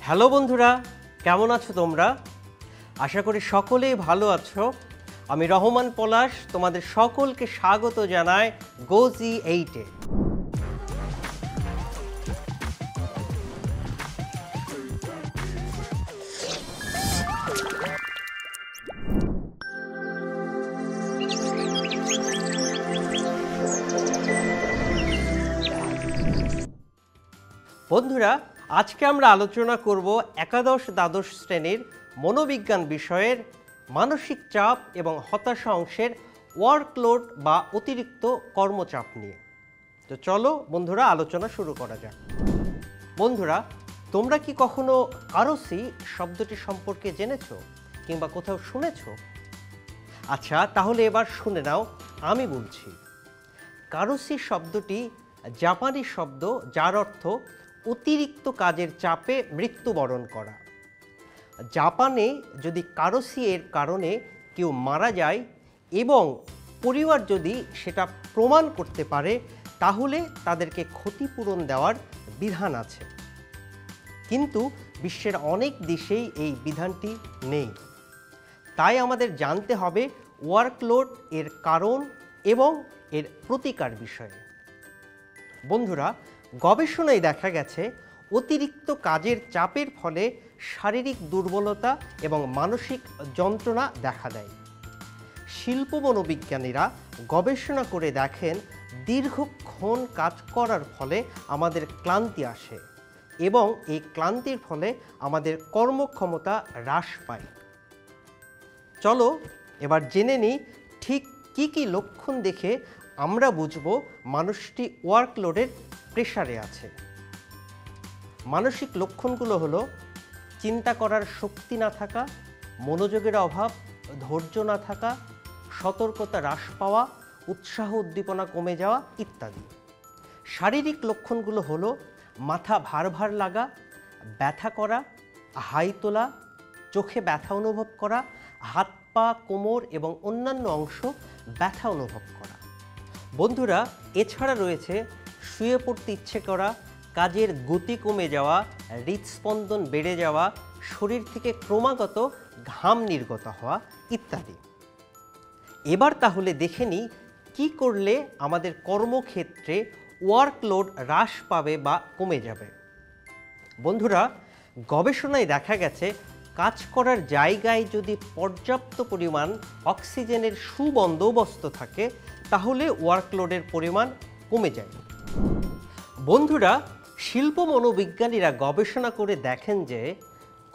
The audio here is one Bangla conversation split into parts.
হ্যালো বন্ধুরা, কেমন আছো তোমরা? আশা করি সকলেই ভালো আছো। আমি রহমান পলাশ তোমাদের সকলকে স্বাগত জানাই গোজি 8-এ। বন্ধুরা, আজকে আমরা আলোচনা করব একাদশ দ্বাদশ শ্রেণীর মনোবিজ্ঞান বিষয়ের মানসিক চাপ এবং হতাশা অংশের ওয়ার্কলোড বা অতিরিক্ত কর্মচাপ নিয়ে। তো চলো বন্ধুরা, আলোচনা শুরু করা যাক। বন্ধুরা, তোমরা কি কখনো কারোসি শব্দটি সম্পর্কে জেনেছো কিংবা কোথাও শুনেছো? আচ্ছা, তাহলে এবার শুনে নাও, আমি বলছি। কারোসি শব্দটি জাপানি শব্দ, যার অর্থ অতিরিক্ত কাজের চাপে মৃত্যুবরণ করা। জাপানে যদি কারোসি এর কারণে কেউ মারা যায় এবং পরিবার যদি সেটা প্রমাণ করতে পারে, তাহলে তাদেরকে ক্ষতিপূরণ দেওয়ার বিধান আছে। কিন্তু বিশ্বের অনেক দেশেই এই বিধানটি নেই। তাই আমাদের জানতে হবে ওয়ার্কলোড এর কারণ এবং এর প্রতিকার বিষয়ে। বন্ধুরা, গবেষণায় দেখা গেছে অতিরিক্ত কাজের চাপের ফলে শারীরিক দুর্বলতা এবং মানসিক যন্ত্রণা দেখা দেয়। শিল্প মনোবিজ্ঞানীরা গবেষণা করে দেখেন দীর্ঘক্ষণ কাজ করার ফলে আমাদের ক্লান্তি আসে এবং এই ক্লান্তির ফলে আমাদের কর্মক্ষমতা হ্রাস পায়। চলো এবার জেনে নিই ঠিক কী কী লক্ষণ দেখে আমরা বুঝব মানুষটি ওয়ার্কলোডের প্রেসারে আছে। মানসিক লক্ষণগুলো হলো চিন্তা করার শক্তি না থাকা, মনোযোগের অভাব, ধৈর্য না থাকা, সতর্কতা হ্রাস পাওয়া, উৎসাহ উদ্দীপনা কমে যাওয়া ইত্যাদি। শারীরিক লক্ষণগুলো হলো মাথা ভার ভার লাগা, ব্যথা করা, হাই তোলা, চোখে ব্যথা অনুভব করা, হাত পা, কোমর এবং অন্যান্য অংশ ব্যথা অনুভব করা। বন্ধুরা, এছাড়া রয়েছে শুয়ে পড়তে ইচ্ছে করা, কাজের গতি কমে যাওয়া, হৃদস্পন্দন বেড়ে যাওয়া, শরীর থেকে ক্রমাগত ঘাম নির্গত হওয়া ইত্যাদি। এবার তাহলে দেখে নিই কী করলে আমাদের কর্মক্ষেত্রে ওয়ার্কলোড হ্রাস পাবে বা কমে যাবে। বন্ধুরা, গবেষণায় দেখা গেছে কাজ করার জায়গায় যদি পর্যাপ্ত পরিমাণ অক্সিজেনের সুবন্দোবস্ত থাকে, তাহলে ওয়ার্কলোডের পরিমাণ কমে যায়। বন্ধুরা, শিল্প মনোবিজ্ঞানীরা গবেষণা করে দেখেন যে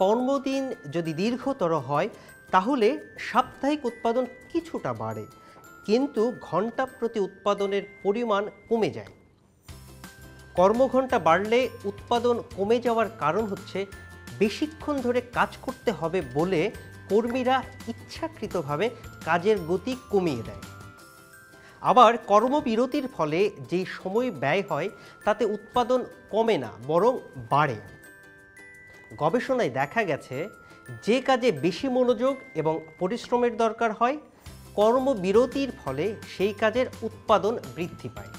কর্মদিন যদি দীর্ঘতর হয়, তাহলে সাপ্তাহিক উৎপাদন কিছুটা বাড়ে, কিন্তু ঘন্টা প্রতি উৎপাদনের পরিমাণ কমে যায়। কর্মঘণ্টা বাড়লে উৎপাদন কমে যাওয়ার কারণ হচ্ছে বেশিক্ষণ ধরে কাজ করতে হবে বলে কর্মীরা ইচ্ছাকৃতভাবে কাজের গতি কমিয়ে দেয়। আবার কর্মবিরতির ফলে যেই সময় ব্যয় হয়, তাতে উৎপাদন কমে না, বরং বাড়ে। গবেষণায় দেখা গেছে যে কাজে বেশি মনোযোগ এবং পরিশ্রমের দরকার হয়, কর্মবিরতির ফলে সেই কাজের উৎপাদন বৃদ্ধি পায়।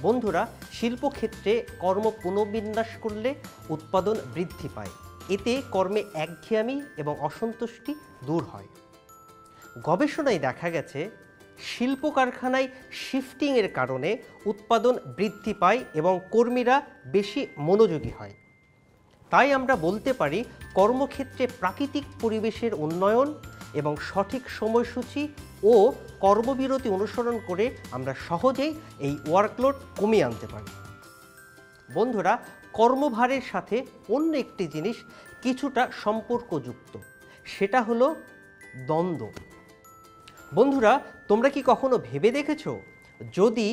বন্ধুরা, শিল্পক্ষেত্রে কর্ম পুনর্বিন্যাস করলে উৎপাদন বৃদ্ধি পায়। এতে কর্মে একঘেয়েমি এবং অসন্তুষ্টি দূর হয়। গবেষণায় দেখা গেছে শিল্প কারখানায় শিফটিংয়ের কারণে উৎপাদন বৃদ্ধি পায় এবং কর্মীরা বেশি মনোযোগী হয়। তাই আমরা বলতে পারি কর্মক্ষেত্রে প্রাকৃতিক পরিবেশের উন্নয়ন এবং সঠিক সময়সূচি ও কর্মবিরতি অনুসরণ করে আমরা সহজেই এই ওয়ার্কলোড কমিয়ে আনতে পারি। বন্ধুরা, কর্মভারের সাথে অন্য একটি জিনিস কিছুটা সম্পর্কযুক্ত, সেটা হলো দ্বন্দ্ব। বন্ধুরা, তোমরা কি কখনো ভেবে দেখেছো, যদি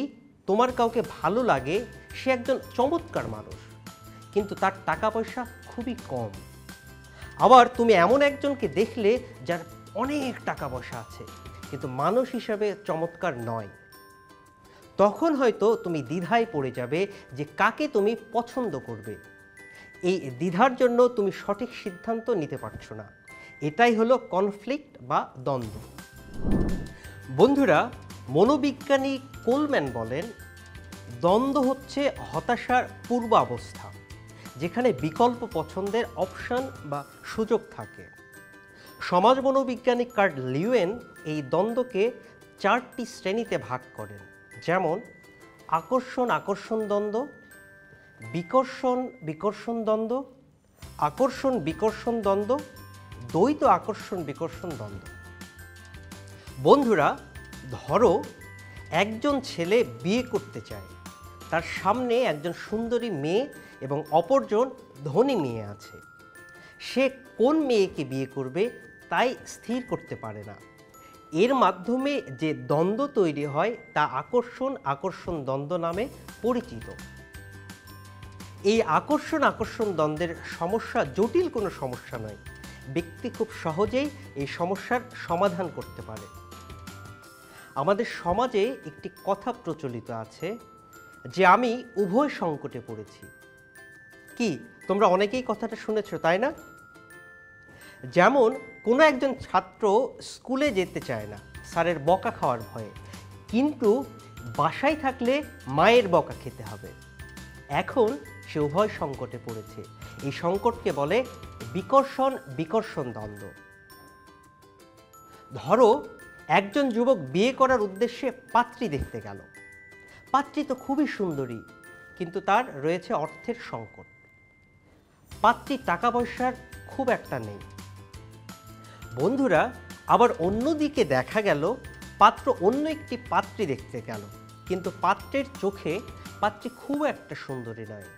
তোমার কাউকে ভালো লাগে, সে একজন চমৎকার মানুষ, কিন্তু তার টাকা পয়সা খুবই কম। আবার তুমি এমন একজনকে দেখলে যার অনেক টাকা পয়সা আছে, কিন্তু মানুষ হিসাবে চমৎকার নয়। তখন হয়তো তুমি দ্বিধায় পড়ে যাবে যে কাকে তুমি পছন্দ করবে। এই দ্বিধার জন্য তুমি সঠিক সিদ্ধান্ত নিতে পারছো না। এটাই হলো কনফ্লিক্ট বা দ্বন্দ্ব। বন্ধুরা, মনোবিজ্ঞানী কোলম্যান বলেন, দ্বন্দ্ব হচ্ছে হতাশার পূর্বাবস্থা, যেখানে বিকল্প পছন্দের অপশন বা সুযোগ থাকে। সমাজ মনোবিজ্ঞানী কার্ল লিউয়েন এই দ্বন্দ্বকে 4টি শ্রেণীতে ভাগ করেন, যেমন আকর্ষণ আকর্ষণ দ্বন্দ্ব, বিকর্ষণ বিকর্ষণ দ্বন্দ্ব, আকর্ষণ বিকর্ষণ দ্বন্দ্ব, দ্বৈত আকর্ষণ বিকর্ষণ দ্বন্দ্ব। বন্ধুরা, ধরো একজন ছেলে বিয়ে করতে চায়, তার সামনে একজন সুন্দরী মেয়ে এবং অপরজন ধনী মেয়ে আছে। সে কোন মেয়েকে বিয়ে করবে তাই স্থির করতে পারে না। এর মাধ্যমে যে দ্বন্দ্ব তৈরি হয় তা আকর্ষণ আকর্ষণ দ্বন্দ্ব নামে পরিচিত। এই আকর্ষণ আকর্ষণ দ্বন্দ্বের সমস্যা জটিল কোনো সমস্যা নয়, ব্যক্তি খুব সহজেই এই সমস্যার সমাধান করতে পারে। আমাদের সমাজে একটি কথা প্রচলিত আছে যে আমি উভয় সংকটে পড়েছি। কি তোমরা অনেকেই কথাটা শুনেছো, তাই না? যেমন কোনো একজন ছাত্র স্কুলে যেতে চায় না স্যারের বকা খাওয়ার ভয়ে, কিন্তু বাসায় থাকলে মায়ের বকা খেতে হবে। এখন সে উভয় সংকটে পড়েছে। এই সংকটকে বলে বিকর্ষণ বিকর্ষণ দ্বন্দ্ব। ধরো একজন যুবক বিয়ে করার উদ্দেশ্যে পাত্রী দেখতে গেল। পাত্রী তো খুবই সুন্দরী, কিন্তু তার রয়েছে অর্থের সংকট। পাত্রীর টাকা পয়সার খুব একটা নেই। বন্ধুরা, আবার অন্যদিকে দেখা গেল পাত্র অন্য একটি পাত্রী দেখতে গেল, কিন্তু পাত্রের চোখে পাত্রী খুব একটা সুন্দরী নয়।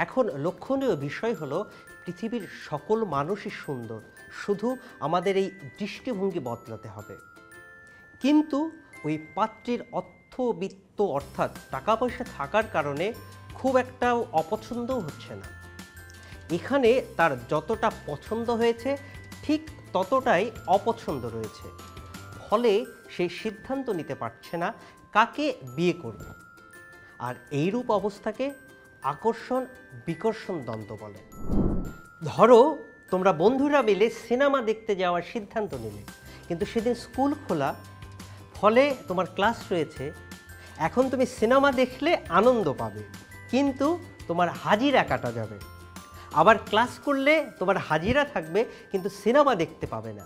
এখন লক্ষণীয় বিষয় হলো পৃথিবীর সকল মানুষই সুন্দর, শুধু আমাদের এই দৃষ্টিভঙ্গি বদলাতে হবে। কিন্তু ওই পাত্রীর অর্থবিত্ত অর্থাৎ টাকা পয়সা থাকার কারণে খুব একটা অপছন্দও হচ্ছে না। এখানে তার যতটা পছন্দ হয়েছে ঠিক ততটাই অপছন্দ রয়েছে, ফলে সে সিদ্ধান্ত নিতে পারছে না কাকে বিয়ে করবে। আর এইরূপ অবস্থাকে আকর্ষণ বিকর্ষণ দ্বন্দ্ব বলে। ধরো তোমরা বন্ধুরা মিলে সিনেমা দেখতে যাওয়ার সিদ্ধান্ত নিলে, কিন্তু সেদিন স্কুল খোলা, ফলে তোমার ক্লাস রয়েছে। এখন তুমি সিনেমা দেখলে আনন্দ পাবে, কিন্তু তোমার হাজিরা কাটা যাবে। আবার ক্লাস করলে তোমার হাজিরা থাকবে, কিন্তু সিনেমা দেখতে পাবে না।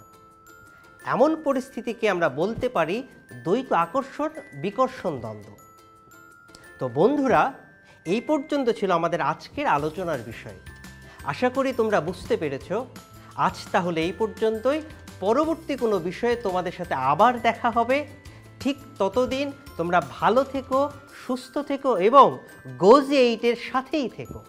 এমন পরিস্থিতিকে আমরা বলতে পারি দ্বৈত আকর্ষণ বিকর্ষণ দ্বন্দ্ব। তো বন্ধুরা, এই পর্যন্ত ছিল আমাদের আজকের আলোচনার বিষয়। আশা করি তোমরা বুঝতে পেরেছো। আজ তাহলে এই পর্যন্তই। পরবর্তী কোনো বিষয়ে তোমাদের সাথে আবার দেখা হবে। ঠিক ততদিন তোমরা ভালো থেকো, সুস্থ থেকো এবং গোজি 8-এর সাথেই থেকো।